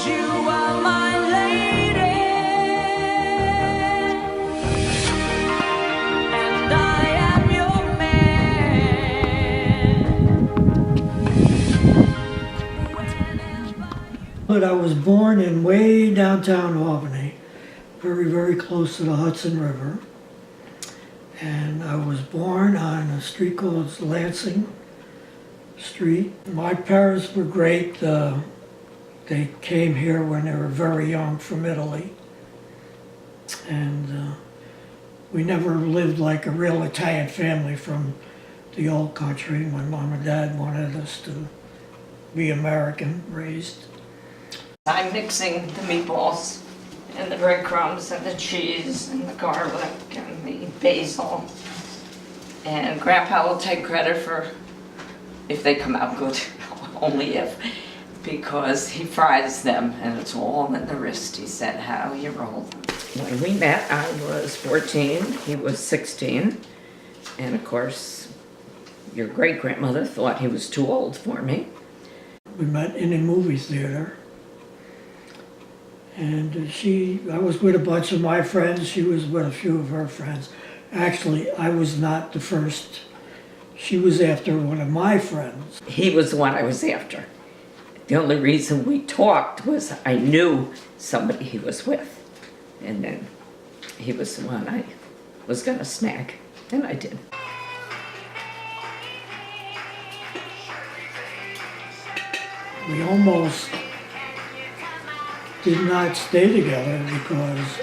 'cause you are my lady, and I am your man. But I was born in way downtown Albany, very, very close to the Hudson River. And I was born on a street called Lansing Street. My parents were great. They came here when they were very young from Italy. And we never lived like a real Italian family from the old country. My mom and dad wanted us to be American raised. I'm mixing the meatballs and the breadcrumbs and the cheese and the garlic and the basil. And Grandpa will take credit for if they come out good, only if, because he fries them and it's all in the wrist. He said how you roll them. When we met, I was 14, he was 16. And of course, your great-grandmother thought he was too old for me. We met in a movie theater. And I was with a bunch of my friends, she was with a few of her friends. Actually, I was not the first. She was after one of my friends. He was the one I was after. The only reason we talked was I knew somebody he was with. And then he was the one I was gonna snag, and I did. We almost did not stay together because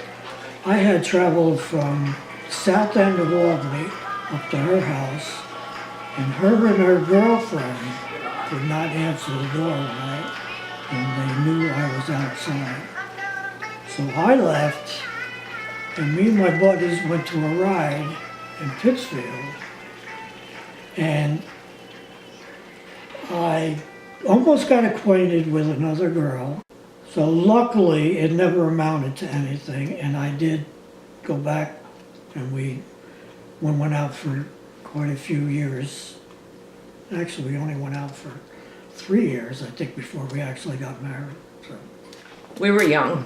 I had traveled from south end of Albany up to her house, and her girlfriend would not answer the door at night, and they knew I was outside. So I left, and me and my buddies went to a ride in Pittsfield, and I almost got acquainted with another girl. So luckily, it never amounted to anything, and I did go back, and we went out for quite a few years. Actually, we only went out for 3 years, I think, before we actually got married. So. We were young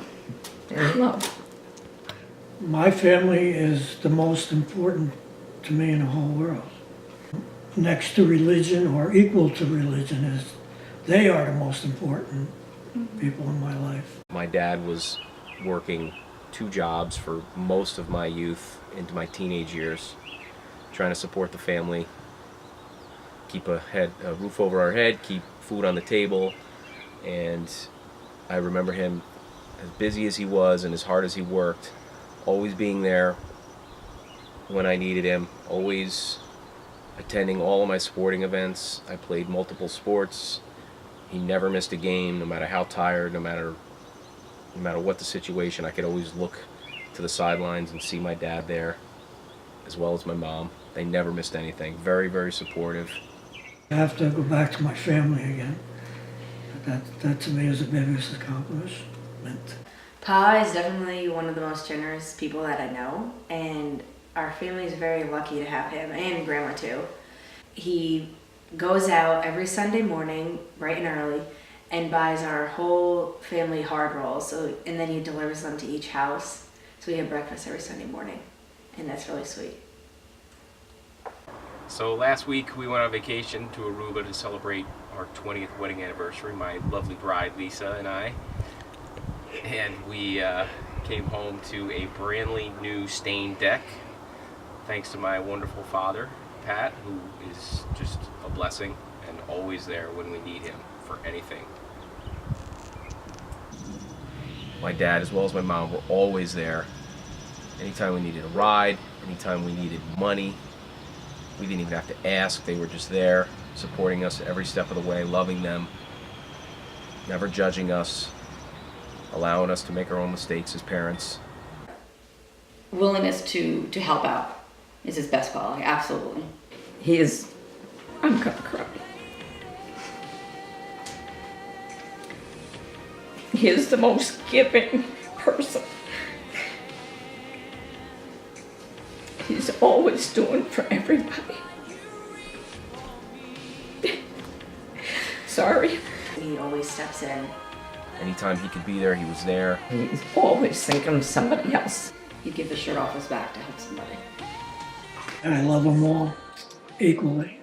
and in love. My family is the most important to me in the whole world. Next to religion, or equal to religion, they are the most important people in my life. My dad was working 2 jobs for most of my youth into my teenage years, trying to support the family, keep a roof over our head, keep food on the table. And I remember him, as busy as he was and as hard as he worked, always being there when I needed him, always attending all of my sporting events. I played multiple sports. He never missed a game, no matter how tired, no matter what the situation. I could always look to the sidelines and see my dad there, as well as my mom. They never missed anything. Very, very supportive. I have to go back to my family again. That to me is the biggest accomplishment. Pa is definitely one of the most generous people that I know, and our family is very lucky to have him, and Grandma too. He goes out every Sunday morning, bright and early, and buys our whole family hard rolls. And then he delivers them to each house. So we have breakfast every Sunday morning, and that's really sweet. So last week we went on vacation to Aruba to celebrate our 20th wedding anniversary, my lovely bride Lisa and I. And we came home to a brand new stained deck, thanks to my wonderful father, Pat, who is just a blessing and always there when we need him for anything. My dad, as well as my mom, were always there. Anytime we needed a ride, anytime we needed money, we didn't even have to ask. They were just there, supporting us every step of the way, loving them, never judging us, allowing us to make our own mistakes as parents. Willingness to help out is his best quality, absolutely. He is, I'm gonna cry. He is the most giving person. He's always doing for everybody. Sorry. He always steps in Anytime he could be there, he was there. He's always thinking of somebody else. He'd give the shirt off his back to help somebody. And I love them all equally.